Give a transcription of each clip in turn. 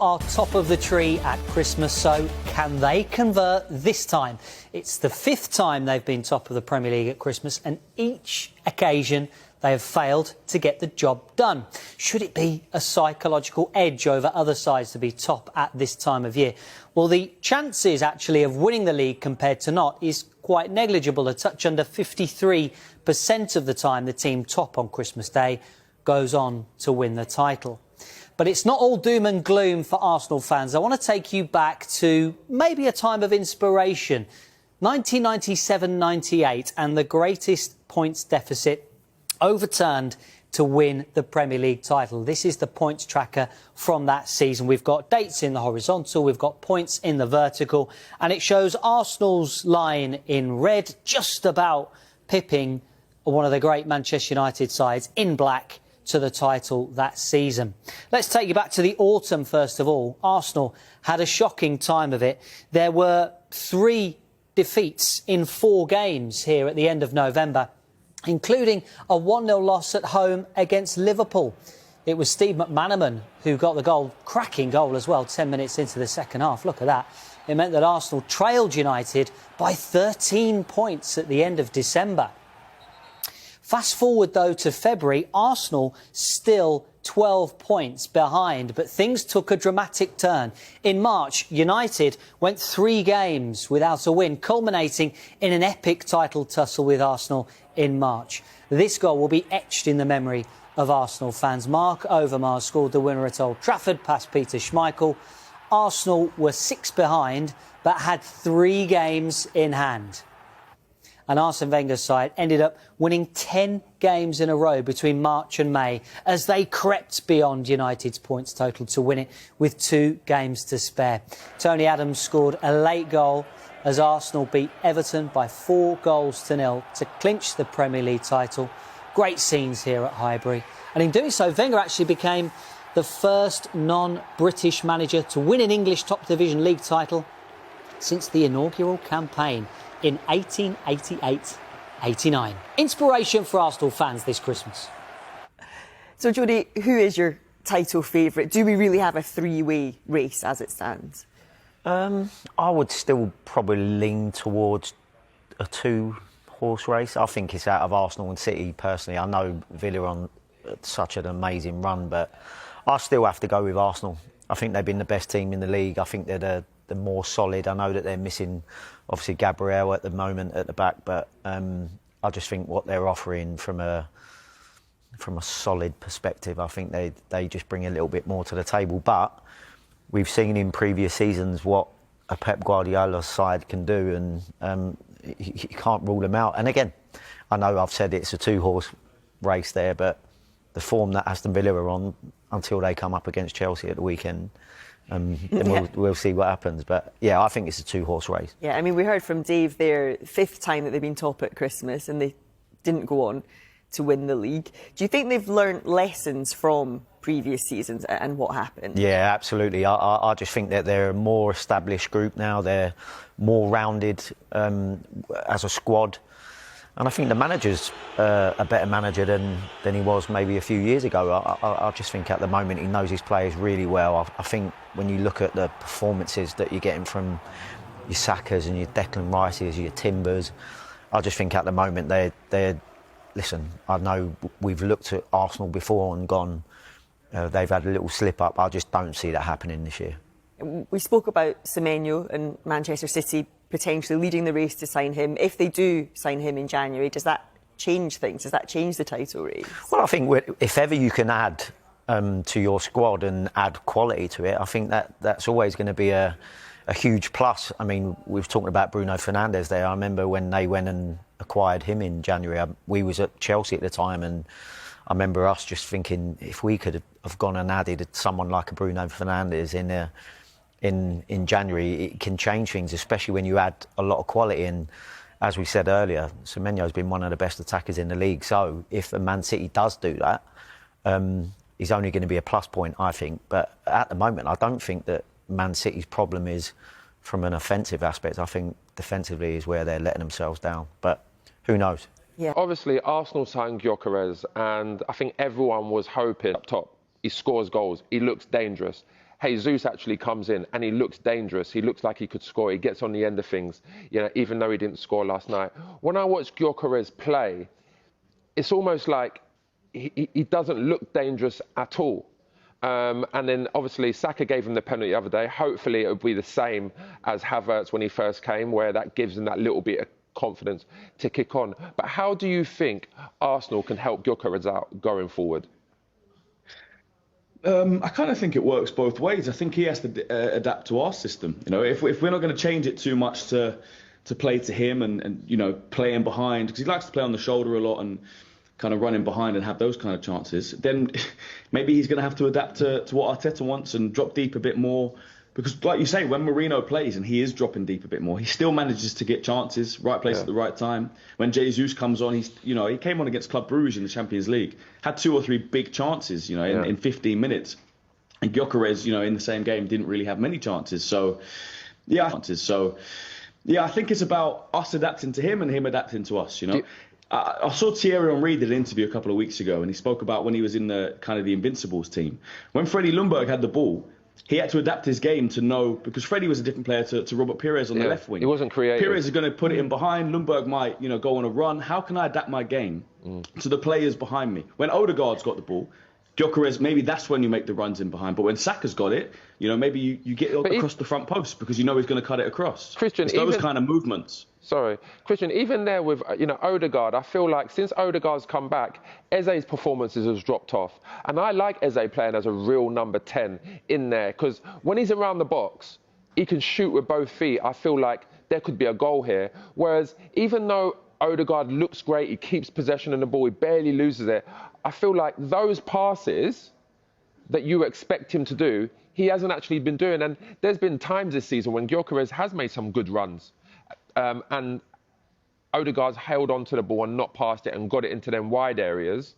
Are top of the tree at Christmas, so can they convert this time? It's the 5th time they've been top of the Premier League at Christmas, and each occasion they have failed to get the job done. Should it be a psychological edge over other sides to be top at this time of year? Well, the chances actually of winning the league compared to not is quite negligible. A touch under 53% of the time the team top on Christmas Day goes on to win the title. But it's not all doom and gloom for Arsenal fans. I want to take you back to maybe a time of inspiration. 1997-98, and the greatest points deficit overturned to win the Premier League title. This is the points tracker from that season. We've got dates in the horizontal, we've got points in the vertical, and it shows Arsenal's line in red, just about pipping one of the great Manchester United sides in black to the title that season. Let's take you back to the autumn first of all. Arsenal had a shocking time of it. There were 3 defeats in 4 games here at the end of November, including a 1-0 loss at home against Liverpool. It was Steve McManaman who got the goal, cracking goal as well, 10 minutes into the second half. Look at that. It meant that Arsenal trailed United by 13 points at the end of December. Fast forward, though, to February, Arsenal still 12 points behind, but things took a dramatic turn. In March, United went 3 games without a win, culminating in an epic title tussle with Arsenal in March. This goal will be etched in the memory of Arsenal fans. Mark Overmars scored the winner at Old Trafford past Peter Schmeichel. Arsenal were 6 behind, but had 3 games in hand. And Arsene Wenger's side ended up winning 10 games in a row between March and May as they crept beyond United's points total to win it with 2 games to spare. Tony Adams scored a late goal as Arsenal beat Everton by 4-0 to clinch the Premier League title. Great scenes here at Highbury. And in doing so, Wenger actually became the first non-British manager to win an English top division league title since the inaugural campaign in 1888-89. Inspiration for Arsenal fans this Christmas. So, Jodie, who is your title favourite? Do we really have a 3-way race as it stands? I would still probably lean towards a 2-horse race. I think it's out of Arsenal and City, personally. I know Villa are on such an amazing run, but I still have to go with Arsenal. I think they've been the best team in the league. I think they're the more solid. I know that they're missing, obviously, Gabriel at the moment at the back, but I just think what they're offering from a solid perspective, I think they just bring a little bit more to the table. But we've seen in previous seasons what a Pep Guardiola side can do, and you can't rule them out. And again, I know I've said it's a 2-horse race there, but the form that Aston Villa are on until they come up against Chelsea at the weekend, then we'll see what happens. But yeah, I think it's a 2-horse race. Yeah, I mean, we heard from Dave there, 5th time that they've been top at Christmas and they didn't go on to win the league. Do you think they've learnt lessons from previous seasons and what happened? Yeah, absolutely. I just think that they're a more established group now. They're more rounded as a squad. And I think the manager's a better manager than he was maybe a few years ago. I just think at the moment he knows his players really well. I think when you look at the performances that you're getting from your Sakas and your Declan Rices, your Timbers, I just think at the moment they're listen, I know we've looked at Arsenal before and gone, they've had a little slip up. I just don't see that happening this year. We spoke about Semenyo and Manchester City potentially leading the race to sign him. If they do sign him in January, does that change things? Does that change the title race? Well, I think if ever you can add to your squad and add quality to it, I think that's always going to be a huge plus. I mean, we've talked about Bruno Fernandes there. I remember when they went and acquired him in January. We was at Chelsea at the time, and I remember us just thinking if we could have gone and added someone like a Bruno Fernandes in January, it can change things, especially when you add a lot of quality. And as we said earlier, Semenyo's been one of the best attackers in the league. So if a Man City does do that, he's only going to be a plus point, I think. But at the moment, I don't think that Man City's problem is from an offensive aspect. I think defensively is where they're letting themselves down. But who knows? Yeah. Obviously, Arsenal signed Gyökeres, and I think everyone was hoping up top. He scores goals. He looks dangerous. Jesus actually comes in and he looks dangerous. He looks like he could score. He gets on the end of things, you know, even though he didn't score last night. When I watch Gyökeres play, it's almost like he doesn't look dangerous at all. And then obviously Saka gave him the penalty the other day. Hopefully it'll be the same as Havertz when he first came, where that gives him that little bit of confidence to kick on. But how do you think Arsenal can help Gyökeres out going forward? I kind of think it works both ways. I think he has to adapt to our system. You know, if we're not going to change it too much to play to him and you know, play him behind, because he likes to play on the shoulder a lot and kind of run in behind and have those kind of chances, then maybe he's going to have to adapt to what Arteta wants and drop deep a bit more. Because, like you say, when Mourinho plays and he is dropping deep a bit more, he still manages to get chances, right place at the right time. When Jesus comes on, he came on against Club Brugge in the Champions League, had 2 or 3 big chances, you know, in 15 minutes. And Gyökeres, you know, in the same game didn't really have many chances. So, I think it's about us adapting to him and him adapting to us, you know. I saw Thierry Henry did an interview a couple of weeks ago, and he spoke about when he was in the Invincibles team. When Freddie Ljungberg had the ball, he had to adapt his game to know, because Freddie was a different player to Robert Pires on the left wing. He wasn't creative. Pires is going to put it in behind. Ljungberg might, you know, go on a run. How can I adapt my game to the players behind me? When Odegaard's got the ball, Gyökeres, maybe that's when you make the runs in behind. But when Saka's got it, you know, maybe you get it across the front post because you know he's going to cut it across. Christian, it's those kind of movements. Sorry, Christian, even there with, you know, Odegaard, I feel like since Odegaard's come back, Eze's performances has dropped off. And I like Eze playing as a real number 10 in there, because when he's around the box, he can shoot with both feet. I feel like there could be a goal here. Whereas even though Odegaard looks great, he keeps possession of the ball, he barely loses it, I feel like those passes that you expect him to do, he hasn't actually been doing. And there's been times this season when Gyökeres has made some good runs. And Odegaard's held on to the ball and not passed it and got it into them wide areas.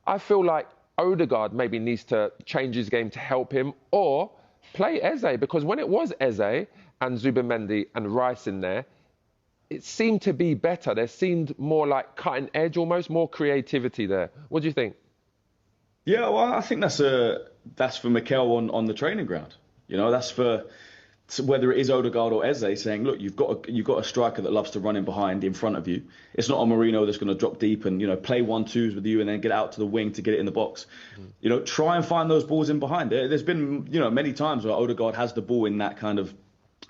I feel like Odegaard maybe needs to change his game to help him, or play Eze, because when it was Eze and Zubimendi and Rice in there, it seemed to be better. There seemed more like cutting edge, almost more creativity there. What do you think? Yeah, well, I think that's for Mikel on the training ground. You know, that's for whether it is Odegaard or Eze saying, look, you've got a striker that loves to run in behind, in front of you. It's not a Mourinho that's going to drop deep and, you know, play 1-2s with you and then get out to the wing to get it in the box. You know, try and find those balls in behind. There's been, you know, many times where Odegaard has the ball in that kind of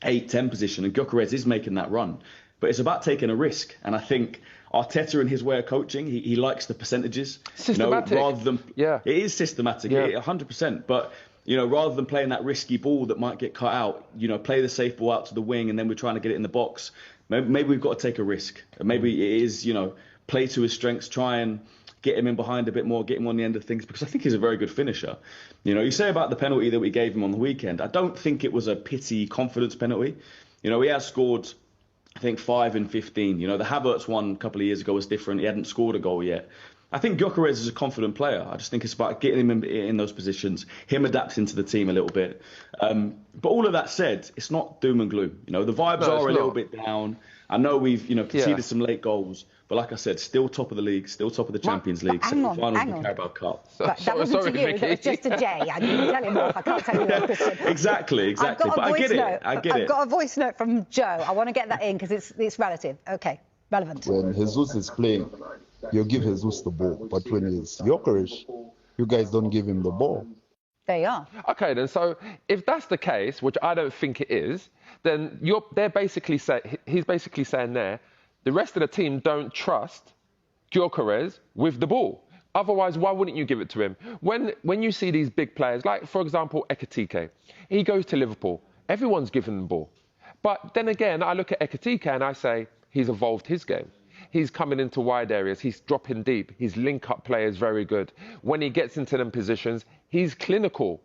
8-10 position and Gyökeres is making that run. But it's about taking a risk. And I think Arteta, in his way of coaching, he likes the percentages. Systematic. You know, rather than, it is systematic, 100%. But, you know, rather than playing that risky ball that might get cut out, you know, play the safe ball out to the wing and then we're trying to get it in the box. Maybe we've got to take a risk. Maybe it is, you know, play to his strengths, try and get him in behind a bit more, get him on the end of things, because I think he's a very good finisher. You know, you say about the penalty that we gave him on the weekend, I don't think it was a pity confidence penalty. You know, he has scored, I think, 5 in 15. You know, the Havertz one a couple of years ago was different. He hadn't scored a goal yet. I think Gyökeres is a confident player. I just think it's about getting him in those positions, him adapting to the team a little bit. But all of that said, it's not doom and gloom. You know, the vibes are a little bit down. I know we've, you know, conceded some late goals. But like I said, still top of the league, still top of the Champions League, semi-finals of the Carabao Cup. That wasn't to you, that was just to Jay. I didn't tell him off. I can't tell you that, Christian. Exactly. But I get it. I've got a voice note from Joe. I want to get that in because it's relative. Okay, relevant. When Jesus is playing, you give Jesus the ball. But when it's Gyökeres, you guys don't give him the ball. There you are. Okay, then, so if that's the case, which I don't think it is, then he's basically saying there, the rest of the team don't trust Gyökeres with the ball. Otherwise, why wouldn't you give it to him? When you see these big players, like, for example, Ekitike, he goes to Liverpool. Everyone's given him the ball. But then again, I look at Ekitike and I say, he's evolved his game. He's coming into wide areas. He's dropping deep. His link-up play is very good. When he gets into them positions, he's clinical.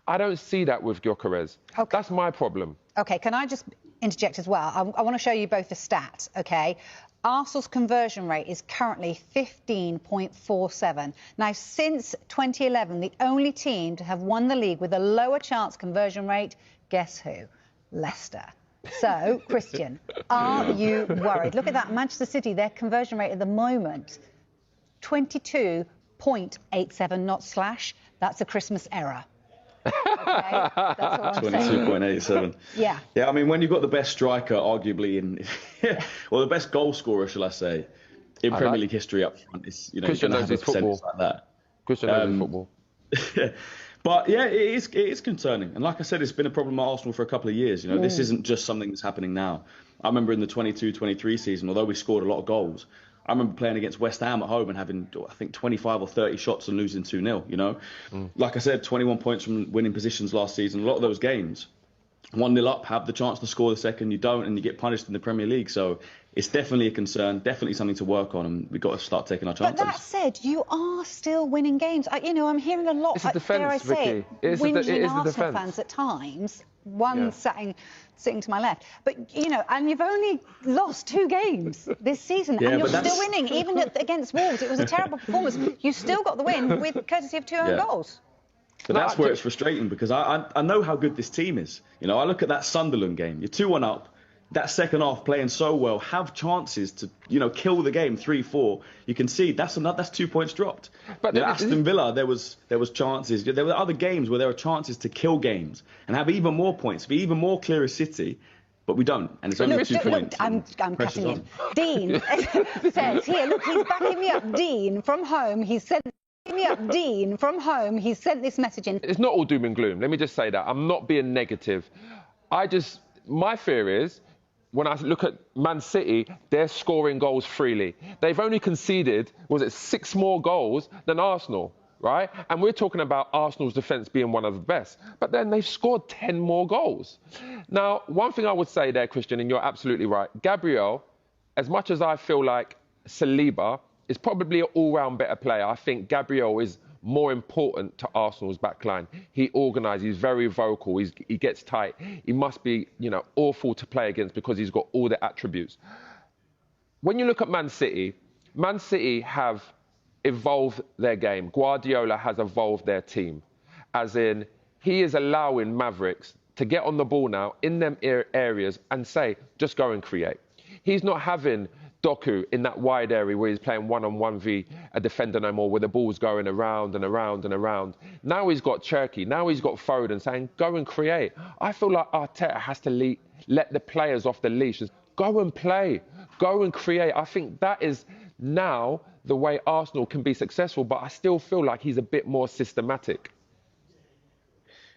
I don't see that with Gyökeres. Okay. That's my problem. OK, can I just interject as well? I want to show you both the stats, OK? Arsenal's conversion rate is currently 15.47. Now, since 2011, the only team to have won the league with a lower chance conversion rate, guess who? Leicester. So, Christian, are you worried? Look at that, Manchester City, their conversion rate at the moment, 22.87, not slash. That's a Christmas error. Okay, that's all I'm saying. 22.87. Yeah. Yeah, I mean, when you've got the best striker, arguably, or the best goal scorer, shall I say, in Premier League history up front, it's, you know, Christian you're knows going to have a his percentage football. like that. Christian knows his football. But yeah, it is concerning. And like I said, it's been a problem at Arsenal for a couple of years. You know, this isn't just something that's happening now. I remember in the 22-23 season, although we scored a lot of goals, I remember playing against West Ham at home and having, I think, 25 or 30 shots and losing 2-0, you know. Like I said, 21 points from winning positions last season. A lot of those games, 1-0 up, have the chance to score the second, you don't, and you get punished in the Premier League. So it's definitely a concern, definitely something to work on, and we've got to start taking our chances. But that said, you are still winning games. You know, I'm hearing a lot, It's a defence, dare I say, Vicky. It whinging is the Arsenal defence. fans at times. One sitting to my left. But, you know, and you've only lost 2 games this season, Yeah, and you're but still winning. Even against Wolves, it was a terrible performance. You still got the win with courtesy of 2 own goals. But that's where it's frustrating, because I know how good this team is. You know, I look at that Sunderland game. You're 2-1 up. That second half playing so well, have chances to, you know, kill the game 3-4. You can see that's 2 points dropped. But Aston Villa, there was chances. There were other games where there were chances to kill games and have even more points, be even more clear as City. But we don't, and it's only 2 points. I'm cutting you. Dean says here, look, he's backing me up. Dean from home, he said. Dean from home, he sent this message in. It's not all doom and gloom. Let me just say that. I'm not being negative. My fear is, when I look at Man City, they're scoring goals freely. They've only conceded, 6 more goals than Arsenal, right? And we're talking about Arsenal's defence being one of the best. But then they've scored 10 more goals. Now, one thing I would say there, Christian, and you're absolutely right, Gabriel, as much as I feel like Saliba is probably an all-round better player, I think Gabriel is more important to Arsenal's backline. He organises, he's very vocal, he gets tight. He must be, you know, awful to play against because he's got all the attributes. When you look at Man City have evolved their game. Guardiola has evolved their team. As in, he is allowing Mavericks to get on the ball now in them areas and say, just go and create. He's not having Doku in that wide area where he's playing one-on-one v a defender no more, where the ball's going around and around and around. Now he's got Cherky, now he's got Foden saying, go and create. I feel like Arteta has to let the players off the leash. Go and play, go and create. I think that is now the way Arsenal can be successful, but I still feel like he's a bit more systematic.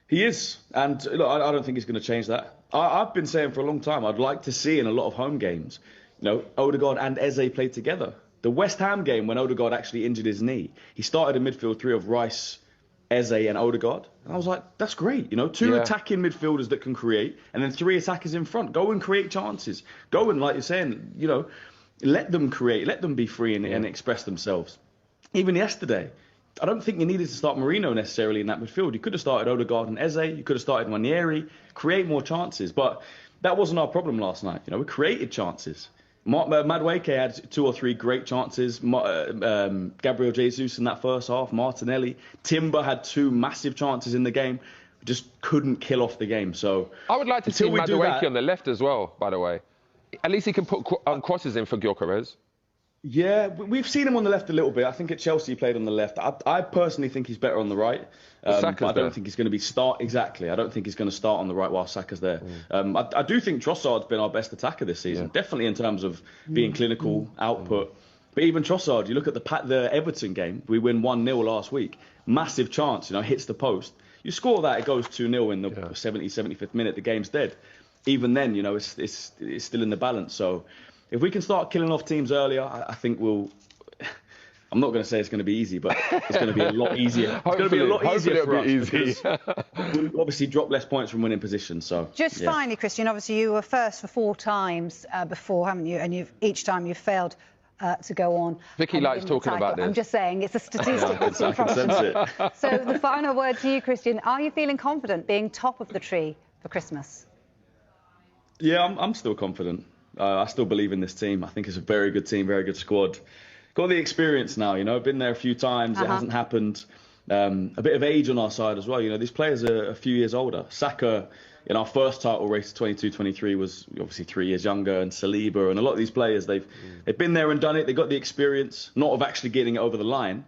He is, and look, I don't think he's going to change that. I've been saying for a long time, I'd like to see in a lot of home games, you know, Odegaard and Eze play together. The West Ham game, when Odegaard actually injured his knee, he started a midfield 3 of Rice, Eze and Odegaard. And I was like, that's great. You know, 2 attacking midfielders that can create, and then 3 attackers in front. Go and create chances. Go and, like you're saying, you know, let them create. Let them be free and express themselves. Even yesterday, I don't think you needed to start Marino necessarily in that midfield. You could have started Odegaard and Eze. You could have started Ranieri. Create more chances. But that wasn't our problem last night. You know, we created chances. Madueke had 2 or 3 great chances. Gabriel Jesus in that first half. Martinelli. Timber had 2 massive chances in the game. We just couldn't kill off the game. So I would like to see Madueke on the left as well, by the way. At least he can put crosses in for Gyökeres. Yeah, we've seen him on the left a little bit. I think at Chelsea he played on the left. I personally think he's better on the right. But I don't think he's going to be Exactly. I don't think he's going to start on the right while Saka's there. I do think Trossard's been our best attacker this season. Definitely in terms of being clinical, output. But even Trossard, you look at the Everton game. We win 1-0 last week. Massive chance, you know, hits the post. You score that, it goes 2-0 in the 75th minute. The game's dead. Even then, you know, it's still in the balance. So if we can start killing off teams earlier, I think we'll... I'm not going to say it's going to be easy, but it's going to be a lot easier. It's going to be a lot easier for us because we obviously drop less points from winning positions. So just finally, Christian, obviously you were first for 4 times before, haven't you? And each time you've failed to go on. Vicky likes talking about this. I'm just saying it's a statistic. I can sense it. So the final word to you, Christian. Are you feeling confident being top of the tree for Christmas? Yeah, I'm still confident. I still believe in this team. I think it's a very good team, very good squad. Got the experience now, you know, been there a few times. It hasn't happened. A bit of age on our side as well. You know, these players are a few years older. Saka, in our first title race, 22-23, was obviously 3 years younger, and Saliba and a lot of these players, they've been there and done it. They've got the experience, not of actually getting it over the line,